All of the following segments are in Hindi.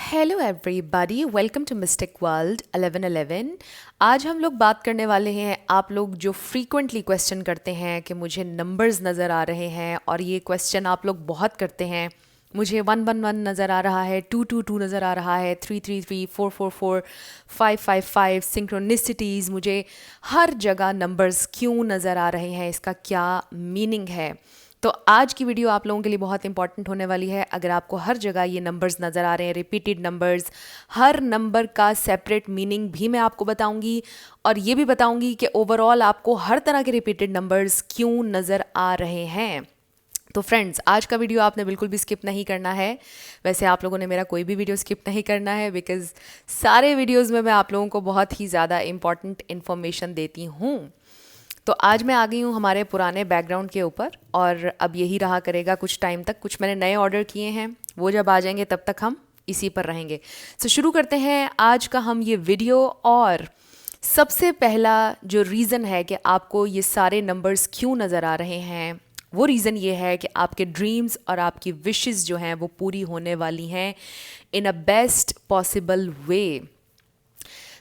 Hello everybody, welcome to mistake world 1111। आज हम लोग बात करने वाले हैं, आप लोग जो फ्रीक्वेंटली क्वेश्चन करते हैं कि मुझे नंबर्स नज़र आ रहे हैं, और ये क्वेश्चन आप लोग बहुत करते हैं। मुझे 111 नज़र आ रहा है, 222 नज़र आ रहा है, 333, 444, 555, सिंक्रोनिसिटीज़, मुझे हर जगह नंबर्स क्यों नज़र आ रहे हैं, इसका क्या मीनिंग है। तो आज की वीडियो आप लोगों के लिए बहुत इंपॉर्टेंट होने वाली है। अगर आपको हर जगह ये नंबर्स नज़र आ रहे हैं, रिपीटेड नंबर्स, हर नंबर का सेपरेट मीनिंग भी मैं आपको बताऊंगी, और ये भी बताऊंगी कि ओवरऑल आपको हर तरह के रिपीटेड नंबर्स क्यों नज़र आ रहे हैं। तो फ्रेंड्स, आज का वीडियो आपने बिल्कुल भी स्किप नहीं करना है। वैसे आप लोगों ने मेरा कोई भी वीडियो स्किप नहीं करना है, बिकॉज़ सारे वीडियोज़ में मैं आप लोगों को बहुत ही ज़्यादा इंपॉर्टेंट इन्फॉर्मेशन देती हूँ। तो आज मैं आ गई हूँ हमारे पुराने बैकग्राउंड के ऊपर, और अब यही रहा करेगा कुछ टाइम तक। कुछ मैंने नए ऑर्डर किए हैं, वो जब आ जाएंगे तब तक हम इसी पर रहेंगे। तो शुरू करते हैं आज का हम ये वीडियो। और सबसे पहला जो रीज़न है कि आपको ये सारे नंबर्स क्यों नज़र आ रहे हैं, वो रीज़न ये है कि आपके ड्रीम्स और आपकी विशेस जो हैं वो पूरी होने वाली हैं इन अ बेस्ट पॉसिबल वे।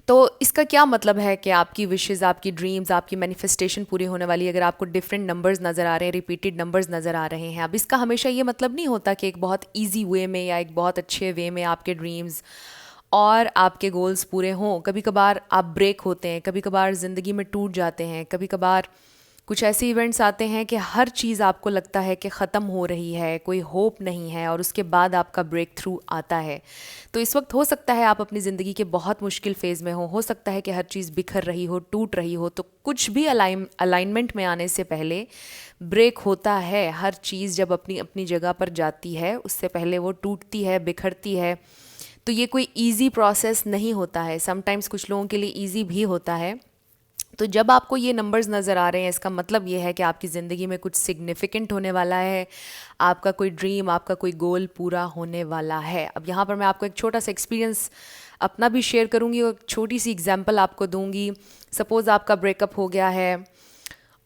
तो इसका क्या मतलब है कि आपकी विशेज़, आपकी ड्रीम्स, आपकी मैनिफेस्टेशन पूरी होने वाली है अगर आपको डिफरेंट नंबर्स नज़र आ रहे हैं, रिपीटेड नंबर्स नज़र आ रहे हैं। अब इसका हमेशा ये मतलब नहीं होता कि एक बहुत इजी वे में या एक बहुत अच्छे वे में आपके ड्रीम्स और आपके गोल्स पूरे हों। कभी कभार आप ब्रेक होते हैं, कभी कभार ज़िंदगी में टूट जाते हैं, कभी कभार कुछ ऐसे इवेंट्स आते हैं कि हर चीज़ आपको लगता है कि ख़त्म हो रही है, कोई होप नहीं है, और उसके बाद आपका ब्रेक थ्रू आता है। तो इस वक्त हो सकता है आप अपनी ज़िंदगी के बहुत मुश्किल फेज़ में हो सकता है कि हर चीज़ बिखर रही हो, टूट रही हो। तो कुछ भी अलाइनमेंट में आने से पहले ब्रेक होता है। हर चीज़ जब अपनी अपनी जगह पर जाती है, उससे पहले वो टूटती है, बिखरती है। तो ये कोई ईजी प्रोसेस नहीं होता है। समटाइम्स कुछ लोगों के लिए ईजी भी होता है। तो जब आपको ये नंबर्स नज़र आ रहे हैं, इसका मतलब ये है कि आपकी ज़िंदगी में कुछ सिग्निफिकेंट होने वाला है, आपका कोई ड्रीम, आपका कोई गोल पूरा होने वाला है। अब यहाँ पर मैं आपको एक छोटा सा एक्सपीरियंस अपना भी शेयर करूँगी और एक छोटी सी एग्जांपल आपको दूँगी। सपोज़ आपका ब्रेकअप हो गया है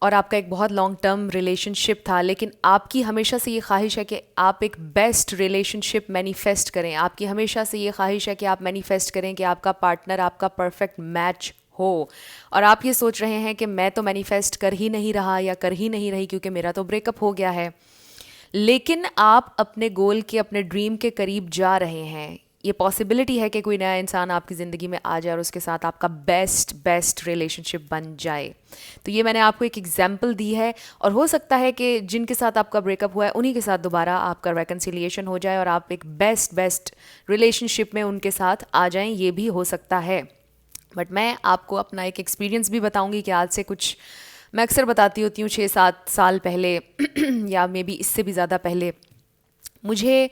और आपका एक बहुत लॉन्ग टर्म रिलेशनशिप था, लेकिन आपकी हमेशा से ये ख्वाहिश है कि आप एक बेस्ट रिलेशनशिप मैनिफेस्ट करें। आपकी हमेशा से ये ख्वाहिश है कि आप मैनिफेस्ट करें कि आपका पार्टनर आपका परफेक्ट मैच हो, और आप ये सोच रहे हैं कि मैं तो मैनिफेस्ट कर ही नहीं रहा या कर ही नहीं रही क्योंकि मेरा तो ब्रेकअप हो गया है। लेकिन आप अपने गोल के, अपने ड्रीम के करीब जा रहे हैं। ये पॉसिबिलिटी है कि कोई नया इंसान आपकी ज़िंदगी में आ जाए और उसके साथ आपका बेस्ट रिलेशनशिप बन जाए। तो ये मैंने आपको एक एग्जांपल दी है, और हो सकता है कि जिनके साथ आपका ब्रेकअप हुआ है उन्हीं के साथ दोबारा आपका रेकन्सिलिएशन हो जाए और आप एक बेस्ट रिलेशनशिप में उनके साथ आ जाएं। ये भी हो सकता है। बट मैं आपको अपना एक एक्सपीरियंस भी बताऊंगी कि आज से कुछ, मैं अक्सर बताती होती हूँ 6-7 साल पहले या मे बी इससे भी ज़्यादा पहले, मुझे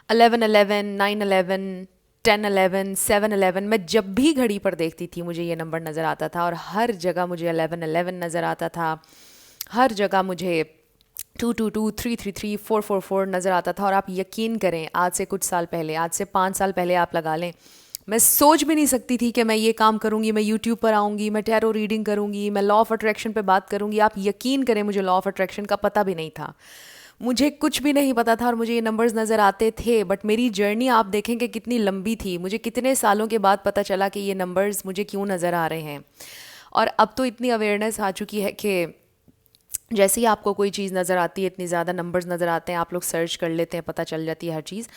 1111, 911, 1011, 711, मैं जब भी घड़ी पर देखती थी मुझे ये नंबर नज़र आता था, और हर जगह मुझे 1111 नज़र आता था। हर जगह मुझे 222, 333, 444 नज़र आता था। और आप यकीन करें, आज से कुछ साल पहले, आज से 5 साल पहले आप लगा लें, मैं सोच भी नहीं सकती थी कि मैं ये काम करूँगी, मैं यूट्यूब पर आऊँगी, मैं टैरो रीडिंग करूँगी, मैं लॉ ऑफ अट्रैक्शन पे बात करूँगी। आप यकीन करें, मुझे लॉ ऑफ अट्रैक्शन का पता भी नहीं था, मुझे कुछ भी नहीं पता था, और मुझे ये नंबर्स नज़र आते थे। बट मेरी जर्नी आप देखें कि कितनी लंबी थी। मुझे कितने सालों के बाद पता चला कि ये नंबर्स मुझे क्यों नज़र आ रहे हैं। और अब तो इतनी अवेयरनेस आ चुकी है कि जैसे ही आपको कोई चीज़ नज़र आती है, इतनी ज़्यादा नंबर्स नज़र आते हैं, आप लोग सर्च कर लेते हैं, पता चल जाती है हर चीज़।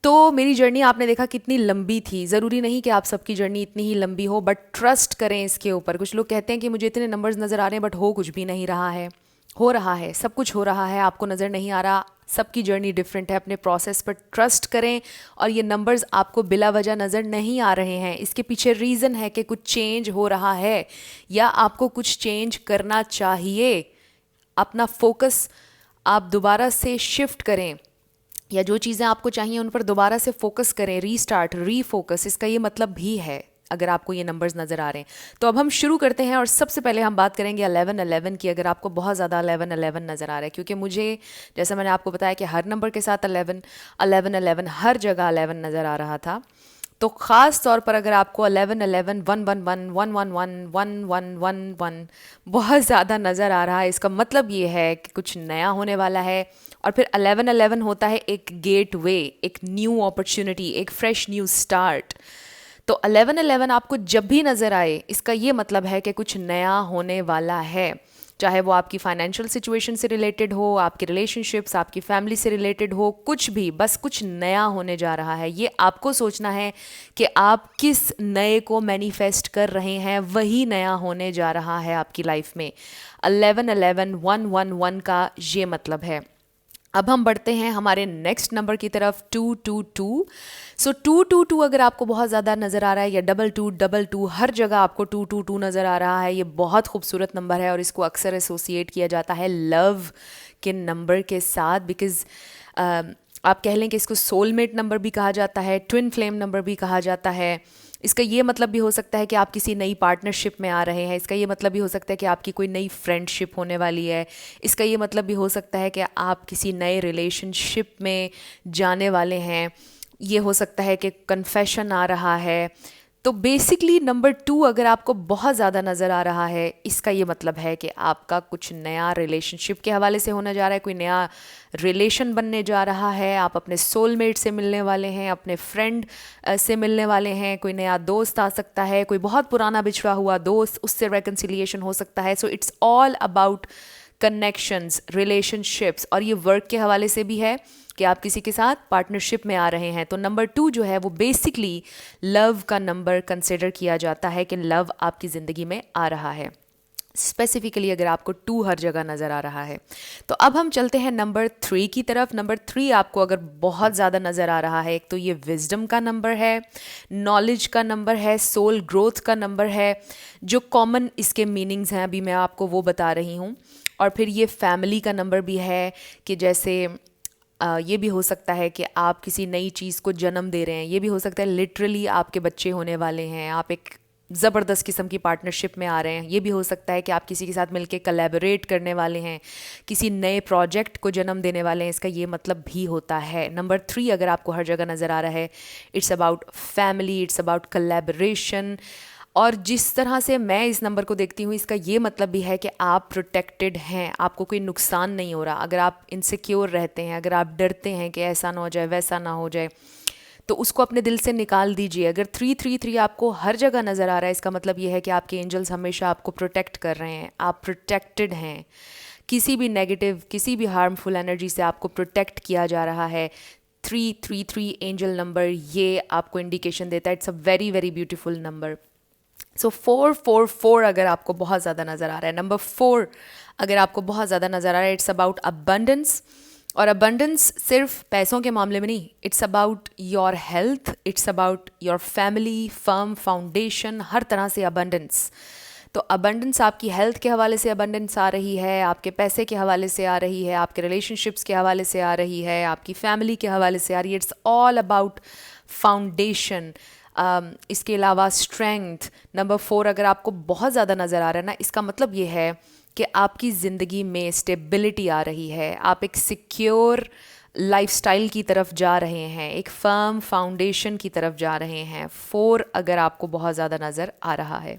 तो मेरी जर्नी आपने देखा कितनी लंबी थी। ज़रूरी नहीं कि आप सबकी जर्नी इतनी ही लंबी हो, बट ट्रस्ट करें इसके ऊपर। कुछ लोग कहते हैं कि मुझे इतने नंबर्स नज़र आ रहे हैं, बट हो कुछ भी नहीं रहा है। हो रहा है, सब कुछ हो रहा है, आपको नज़र नहीं आ रहा। सबकी जर्नी डिफरेंट है। अपने प्रोसेस पर ट्रस्ट करें, और ये नंबर्स आपको बिला वजह नज़र नहीं आ रहे हैं। इसके पीछे रीज़न है कि कुछ चेंज हो रहा है, या आपको कुछ चेंज करना चाहिए। अपना फोकस आप दोबारा से शिफ्ट करें, या जो चीज़ें आपको चाहिए उन पर दोबारा से फोकस करें, रीस्टार्ट, रीफोकस, इसका ये मतलब भी है अगर आपको ये नंबर्स नज़र आ रहे हैं। तो अब हम शुरू करते हैं, और सबसे पहले हम बात करेंगे 1111 की। अगर आपको बहुत ज़्यादा 1111 नज़र आ रहा है, क्योंकि मुझे, जैसा मैंने आपको बताया कि हर नंबर के साथ 11 11 हर जगह 11 नज़र आ रहा था। तो ख़ास तौर पर अगर आपको 1111, 111, 111, 1111 बहुत ज़्यादा नज़र आ रहा है, इसका मतलब ये है कि कुछ नया होने वाला है। और फिर 1111 होता है एक गेट वे, एक न्यू अपॉर्चुनिटी, एक फ्रेश न्यू स्टार्ट। तो 1111 आपको जब भी नज़र आए इसका ये मतलब है कि कुछ नया होने वाला है, चाहे वो आपकी फाइनेंशियल सिचुएशन से रिलेटेड हो, आपके रिलेशनशिप्स, आपकी फैमिली से रिलेटेड हो, कुछ भी, बस कुछ नया होने जा रहा है। ये आपको सोचना है कि आप किस नए को मैनिफेस्ट कर रहे हैं, वही नया होने जा रहा है आपकी लाइफ में। 1111 111 का ये मतलब है। अब हम बढ़ते हैं हमारे नेक्स्ट नंबर की तरफ, 222। सो 222 अगर आपको बहुत ज़्यादा नज़र आ रहा है, या 2222, हर जगह आपको 222 नज़र आ रहा है, ये बहुत खूबसूरत नंबर है और इसको अक्सर एसोसिएट किया जाता है लव के नंबर के साथ। बिकॉज़ आप कह लें कि इसको सोलमेट नंबर भी कहा जाता है, ट्विन फ्लेम नंबर भी कहा जाता है। इसका ये मतलब भी हो सकता है कि आप किसी नई पार्टनरशिप में आ रहे हैं। इसका ये मतलब भी हो सकता है कि आपकी कोई नई फ्रेंडशिप होने वाली है। इसका ये मतलब भी हो सकता है कि आप किसी नए रिलेशनशिप में जाने वाले हैं। ये हो सकता है कि कन्फेशन आ रहा है। तो बेसिकली नंबर 2 अगर आपको बहुत ज़्यादा नज़र आ रहा है, इसका ये मतलब है कि आपका कुछ नया रिलेशनशिप के हवाले से होने जा रहा है, कोई नया रिलेशन बनने जा रहा है, आप अपने सोलमेट से मिलने वाले हैं, अपने फ्रेंड से मिलने वाले हैं, कोई नया दोस्त आ सकता है, कोई बहुत पुराना बिछड़ा हुआ दोस्त, उससे रेकन्सिलिएशन हो सकता है। So it's all about connections, relationships. और ये वर्क के हवाले से भी है कि आप किसी के साथ पार्टनरशिप में आ रहे हैं। तो नंबर 2 जो है वो बेसिकली लव का नंबर कंसिडर किया जाता है कि लव आपकी ज़िंदगी में आ रहा है, स्पेसिफिकली अगर आपको 2 हर जगह नज़र आ रहा है। तो अब हम चलते हैं नंबर 3 की तरफ। नंबर 3 आपको अगर बहुत ज़्यादा नज़र आ रहा है, एक तो ये विजडम का नंबर है, नॉलेज का नंबर है, सोल ग्रोथ का नंबर है। जो कॉमन इसके मीनिंग्स हैं अभी मैं आपको वो बता रही हूँ। और फिर ये फैमिली का नंबर भी है कि जैसे ये भी हो सकता है कि आप किसी नई चीज़ को जन्म दे रहे हैं। ये भी हो सकता है लिटरली आपके बच्चे होने वाले हैं, आप एक ज़बरदस्त किस्म की पार्टनरशिप में आ रहे हैं। ये भी हो सकता है कि आप किसी के साथ मिलकर कलेबोरेट करने वाले हैं, किसी नए प्रोजेक्ट को जन्म देने वाले हैं। इसका ये मतलब भी होता है। नंबर 3 अगर आपको हर जगह नज़र आ रहा है, it's about family, it's about collaboration. और जिस तरह से मैं इस नंबर को देखती हूँ, इसका ये मतलब भी है कि आप प्रोटेक्टेड हैं, आपको कोई नुकसान नहीं हो रहा। अगर आप इनसिक्योर रहते हैं, अगर आप डरते हैं कि ऐसा ना हो जाए, वैसा ना हो जाए, तो उसको अपने दिल से निकाल दीजिए। अगर 333 आपको हर जगह नज़र आ रहा है, इसका मतलब ये है कि आपके एंजल्स हमेशा आपको प्रोटेक्ट कर रहे हैं, आप प्रोटेक्टेड हैं। किसी भी नेगेटिव, किसी भी हार्मफुल एनर्जी से आपको प्रोटेक्ट किया जा रहा है। 333 एंजल नंबर ये आपको इंडिकेशन देता है। It's a very very beautiful number. So 444 अगर आपको बहुत ज़्यादा नज़र आ रहा है, नंबर 4 अगर आपको बहुत ज़्यादा नज़र आ रहा है, इट्स अबाउट अबंडेंस। और अबंडेंस सिर्फ पैसों के मामले में नहीं, it's about your health, it's about your family, firm, foundation, हर तरह से अबंडेंस। तो अबंडेंस आपकी हेल्थ के हवाले से अबंडेंस आ रही है, आपके पैसे के हवाले से आ रही है, आपके रिलेशनशिप्स के हवाले से आ रही है, आपकी फैमिली के हवाले से आ रही है। It's all about foundation. इसके अलावा स्ट्रेंथ। नंबर 4 अगर आपको बहुत ज़्यादा नज़र आ रहा है ना, इसका मतलब ये है कि आपकी ज़िंदगी में स्टेबिलिटी आ रही है, आप एक सिक्योर लाइफस्टाइल की तरफ जा रहे हैं, एक फर्म फाउंडेशन की तरफ जा रहे हैं। 4 अगर आपको बहुत ज़्यादा नज़र आ रहा है।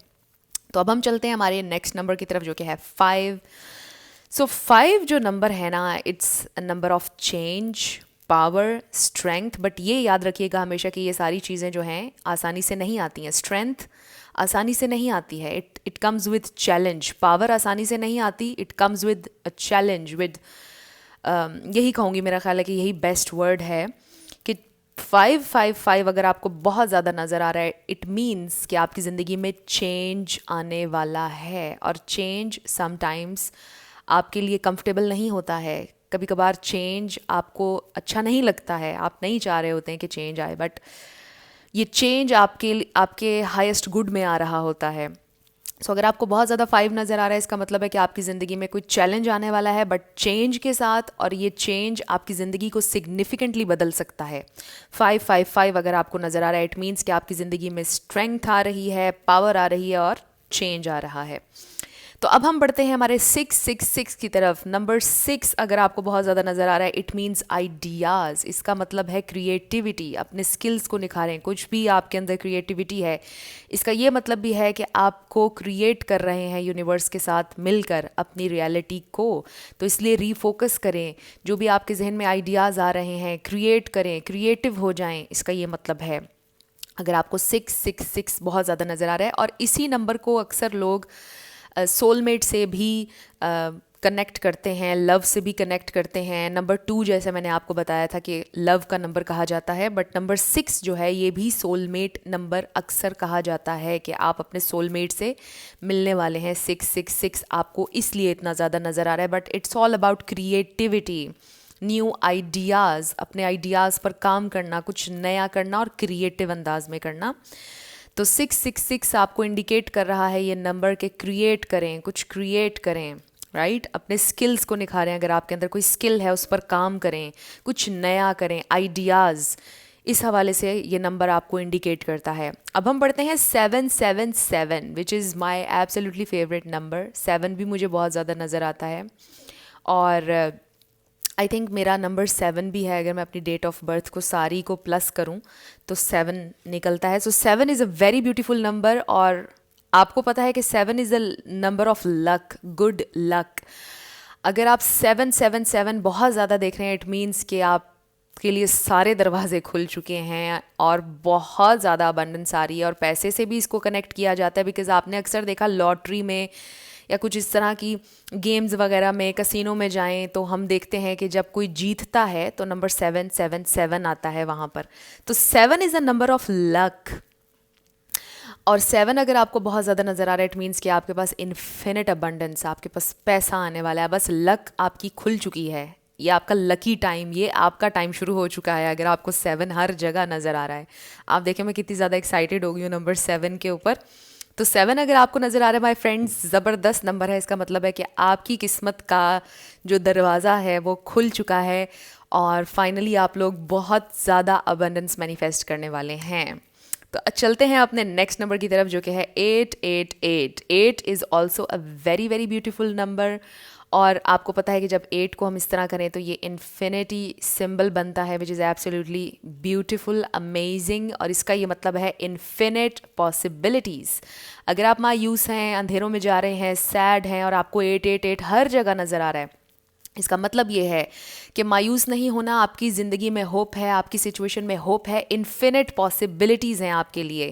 तो अब हम चलते हैं हमारे नेक्स्ट नंबर की तरफ जो कि है 5। सो 5 जो नंबर है ना, it's a number of change, power, strength. But ये याद रखिएगा हमेशा कि ये सारी चीज़ें जो हैं आसानी से नहीं आती हैं। स्ट्रेंथ आसानी से नहीं आती है, it comes with challenge. Power आसानी से नहीं आती, it comes with a challenge, with यही कहूँगी, मेरा ख्याल है कि यही बेस्ट वर्ड है कि 555 अगर आपको बहुत ज़्यादा नज़र आ रहा है, इट मीन्स कि आपकी ज़िंदगी में चेंज आने वाला है। और चेंज समटाइम्स आपके लिए कंफर्टेबल नहीं होता है। कभी कभार चेंज आपको अच्छा नहीं लगता है, आप नहीं चाह रहे होते हैं कि चेंज आए, बट ये चेंज आपके हाईएस्ट गुड में आ रहा होता है। सो अगर आपको बहुत ज़्यादा 5 नज़र आ रहा है, इसका मतलब है कि आपकी ज़िंदगी में कोई चैलेंज आने वाला है, बट चेंज के साथ, और ये चेंज आपकी ज़िंदगी को सिग्निफिकेंटली बदल सकता है। 555 अगर आपको नज़र आ रहा है, इट मीन्स कि आपकी ज़िंदगी में स्ट्रेंथ आ रही है, पावर आ रही है और चेंज आ रहा है। तो अब हम बढ़ते हैं हमारे 666 की तरफ। नंबर 6 अगर आपको बहुत ज़्यादा नज़र आ रहा है, इट मीन्स आइडियाज़। इसका मतलब है क्रिएटिविटी, अपने स्किल्स को निखारें, कुछ भी आपके अंदर क्रिएटिविटी है। इसका ये मतलब भी है कि आपको क्रिएट कर रहे हैं यूनिवर्स के साथ मिलकर अपनी रियलिटी को। तो इसलिए रीफोकस करें, जो भी आपके जहन में आइडियाज़ आ रहे हैं क्रिएट करें, क्रिएटिव हो जाएं, इसका ये मतलब है। अगर आपको 666 बहुत ज़्यादा नज़र आ रहा है, और इसी नंबर को अक्सर लोग सोलमेट से भी कनेक्ट करते हैं, लव से भी कनेक्ट करते हैं। नंबर 2 जैसे मैंने आपको बताया था कि लव का नंबर कहा जाता है, बट नंबर 6 जो है ये भी सोलमेट नंबर अक्सर कहा जाता है कि आप अपने सोलमेट से मिलने वाले हैं। 666 आपको इसलिए इतना ज़्यादा नज़र आ रहा है, but it's all about creativity, new ideas, अपने आइडियाज़ पर काम करना, कुछ नया करना और क्रिएटिव अंदाज में करना। तो 666 आपको इंडिकेट कर रहा है ये नंबर के क्रिएट करें, कुछ क्रिएट करें, राइट। अपने स्किल्स को निखारें, अगर आपके अंदर कोई स्किल है उस पर काम करें, कुछ नया करें, आइडियाज़। इस हवाले से ये नंबर आपको इंडिकेट करता है। अब हम पढ़ते हैं 777 which is my absolutely favourite number. 7 भी मुझे बहुत ज़्यादा नज़र आता है, और आई थिंक मेरा नंबर 7 भी है। अगर मैं अपनी डेट ऑफ बर्थ को सारी को प्लस करूं तो 7 निकलता है। सो 7 is a very beautiful number, और आपको पता है कि 7 is a number of luck, good luck. अगर आप 777 बहुत ज़्यादा देख रहे हैं, इट मीन्स कि आप के लिए सारे दरवाजे खुल चुके हैं और बहुत ज़्यादा अबंडेंस आ रही है। और पैसे से भी इसको कनेक्ट किया जाता है, बिकॉज आपने अक्सर देखा लॉटरी में या कुछ इस तरह की गेम्स वगैरह में, कसिनो में जाएं तो हम देखते हैं कि जब कोई जीतता है तो नंबर 777 आता है वहाँ पर। तो 7 is a number of luck. और 7 अगर आपको बहुत ज़्यादा नज़र आ रहा है, इट मीन्स कि आपके पास इन्फिनिट अबंडेंस, आपके पास पैसा आने वाला है, बस लक आपकी खुल चुकी है। ये आपका लकी टाइम, ये आपका टाइम शुरू हो चुका है। अगर आपको 7 हर जगह नज़र आ रहा है, आप देखें मैं कितनी ज़्यादा एक्साइटेड हो गई हूँ नंबर 7 के ऊपर। तो 7 अगर आपको नज़र आ रहा है माय फ्रेंड्स, ज़बरदस्त नंबर है। इसका मतलब है कि आपकी किस्मत का जो दरवाज़ा है वो खुल चुका है, और फाइनली आप लोग बहुत ज़्यादा अबंडेंस मैनिफेस्ट करने वाले हैं। तो चलते हैं अपने नेक्स्ट नंबर की तरफ, जो कि है 888। 8 is also a very very beautiful number, और आपको पता है कि जब 8 को हम इस तरह करें तो ये इन्फिनिटी सिंबल बनता है, which is absolutely beautiful, amazing. और इसका ये मतलब है इन्फिनिट पॉसिबिलिटीज़। अगर आप मायूस हैं, अंधेरों में जा रहे हैं, सैड हैं, और आपको 888 हर जगह नज़र आ रहा है, इसका मतलब ये है कि मायूस नहीं होना, आपकी ज़िंदगी में होप है, आपकी सिचुएशन में होप है, इन्फिनिट पॉसिबिलिटीज़ हैं आपके लिए।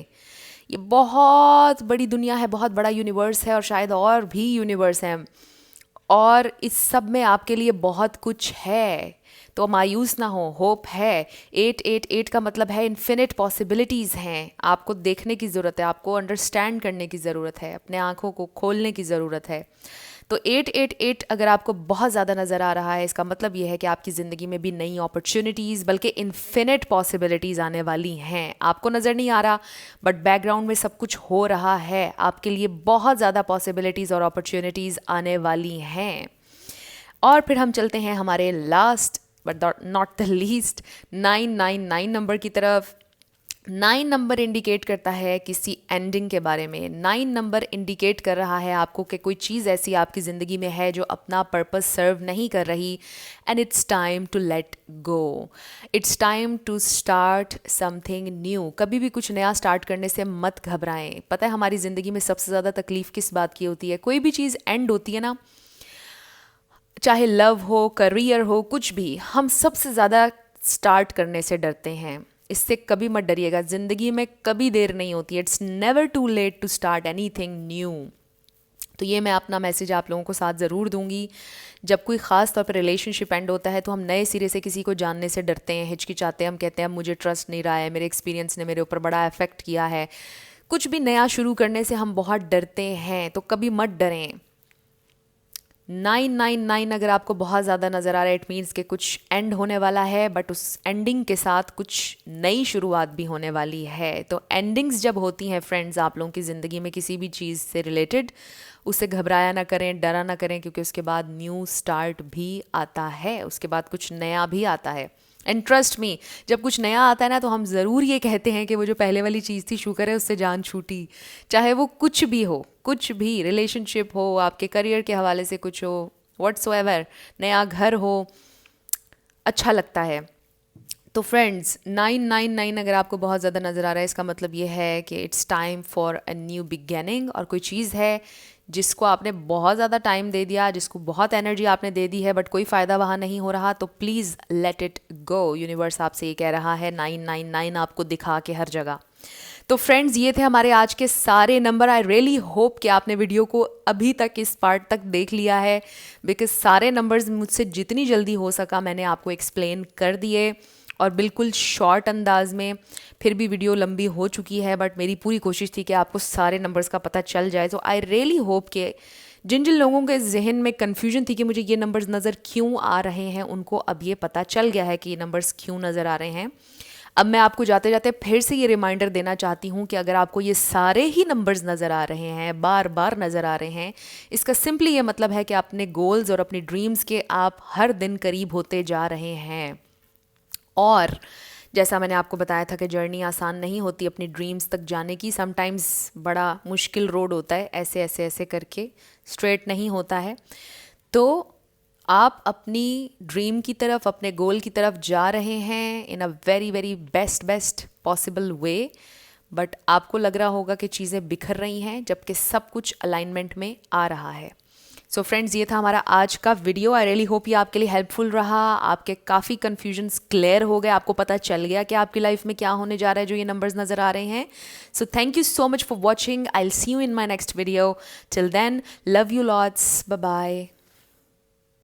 ये बहुत बड़ी दुनिया है, बहुत बड़ा यूनिवर्स है, और शायद और भी यूनिवर्स हैं, और इस सब में आपके लिए बहुत कुछ है। तो मायूस ना हो, होप है। 888 का मतलब है इन्फिनिट पॉसिबिलिटीज़ हैं। आपको देखने की ज़रूरत है, आपको अंडरस्टैंड करने की ज़रूरत है, अपने आँखों को खोलने की ज़रूरत है। तो 888 अगर आपको बहुत ज़्यादा नज़र आ रहा है, इसका मतलब ये है कि आपकी ज़िंदगी में भी नई अपॉर्चुनिटीज़, बल्कि इन्फिनिट पॉसिबिलिटीज़ आने वाली हैं। आपको नज़र नहीं आ रहा, बट बैकग्राउंड में सब कुछ हो रहा है। आपके लिए बहुत ज़्यादा पॉसिबिलिटीज़ और अपॉर्चुनिटीज़ आने वाली हैं। और फिर हम चलते हैं हमारे last but not the least 999 number की तरफ। 9 नंबर इंडिकेट करता है किसी एंडिंग के बारे में। 9 नंबर इंडिकेट कर रहा है आपको कि कोई चीज़ ऐसी आपकी ज़िंदगी में है जो अपना पर्पस सर्व नहीं कर रही, and it's time to let go. It's time to start something new. कभी भी कुछ नया स्टार्ट करने से मत घबराएं। पता है हमारी ज़िंदगी में सबसे ज़्यादा तकलीफ़ किस बात की होती है? कोई भी चीज़ एंड होती है ना, चाहे लव हो, करियर हो, कुछ भी, हम सबसे ज़्यादा स्टार्ट करने से डरते हैं। इससे कभी मत डरिएगा, ज़िंदगी में कभी देर नहीं होती है। It's never too late to start anything new. तो ये मैं अपना मैसेज आप लोगों को साथ ज़रूर दूंगी। जब कोई ख़ास तौर पर रिलेशनशिप एंड होता है तो हम नए सिरे से किसी को जानने से डरते हैं, हिचकिचाते हैं, हम कहते हैं मुझे ट्रस्ट नहीं रहा है, मेरे एक्सपीरियंस ने मेरे ऊपर बड़ा इफेक्ट किया है। कुछ भी नया शुरू करने से हम बहुत डरते हैं, तो कभी मत डरें। 999 अगर आपको बहुत ज़्यादा नज़र आ रहा है, इट मीन्स कि कुछ एंड होने वाला है, बट उस एंडिंग के साथ कुछ नई शुरुआत भी होने वाली है। तो एंडिंग्स जब होती हैं फ्रेंड्स आप लोगों की ज़िंदगी में किसी भी चीज़ से रिलेटेड, उससे घबराया ना करें, डरा ना करें, क्योंकि उसके बाद न्यू स्टार्ट भी आता है, उसके बाद कुछ नया भी आता है। एंड ट्रस्ट मी, जब कुछ नया आता है ना तो हम ज़रूर ये कहते हैं कि वो जो पहले वाली चीज़ थी शुक्र है उससे जान छूटी। चाहे वो कुछ भी हो, कुछ भी रिलेशनशिप हो, आपके करियर के हवाले से कुछ हो, व्हाट्सोएवर, नया घर हो, अच्छा लगता है। तो फ्रेंड्स 999 अगर आपको बहुत ज़्यादा नज़र आ रहा है, इसका मतलब ये है कि it's time for a new beginning. और कोई चीज़ है जिसको आपने बहुत ज़्यादा टाइम दे दिया, जिसको बहुत एनर्जी आपने दे दी है, बट कोई फ़ायदा वहाँ नहीं हो रहा, तो please let it go. Universe आपसे ये कह रहा है 999 आपको दिखा के हर जगह। तो फ्रेंड्स ये थे हमारे आज के सारे नंबर। आई रियली होप कि आपने वीडियो को अभी तक इस पार्ट तक देख लिया है, बिकॉज सारे नंबर्स मुझसे जितनी जल्दी हो सका मैंने आपको एक्सप्लेन कर दिए और बिल्कुल शॉर्ट अंदाज में। फिर भी वीडियो लंबी हो चुकी है, बट मेरी पूरी कोशिश थी कि आपको सारे नंबर्स का पता चल जाए। तो आई रियली होप कि जिन जिन लोगों के जहन में कन्फ्यूजन थी कि मुझे ये नंबर्स नज़र क्यों आ रहे हैं, उनको अब ये पता चल गया है कि ये नंबर्स क्यों नज़र आ रहे हैं। अब मैं आपको जाते जाते फिर से ये रिमाइंडर देना चाहती हूँ कि अगर आपको ये सारे ही नंबर्स नज़र आ रहे हैं, बार बार नज़र आ रहे हैं, इसका सिंपली ये मतलब है कि अपने गोल्स और अपने ड्रीम्स के आप हर दिन करीब होते जा रहे हैं। और जैसा मैंने आपको बताया था कि जर्नी आसान नहीं होती अपनी ड्रीम्स तक जाने की, समटाइम्स बड़ा मुश्किल रोड होता है, ऐसे ऐसे ऐसे करके स्ट्रेट नहीं होता है। तो आप अपनी ड्रीम की तरफ, अपने गोल की तरफ जा रहे हैं in a very very best possible way, but आपको लग रहा होगा कि चीज़ें बिखर रही हैं जबकि सब कुछ अलाइनमेंट में आ रहा है। सो फ्रेंड्स ये था हमारा आज का वीडियो। आई रियली होप ये आपके लिए हेल्पफुल रहा, आपके काफ़ी कन्फ्यूजन्स क्लियर हो गए, आपको पता चल गया कि आपकी लाइफ में क्या होने जा रहा है जो ये नंबर्स नज़र आ रहे हैं। So thank you so much for watching. I will see you in my next video. Till then, love you lots, bye bye.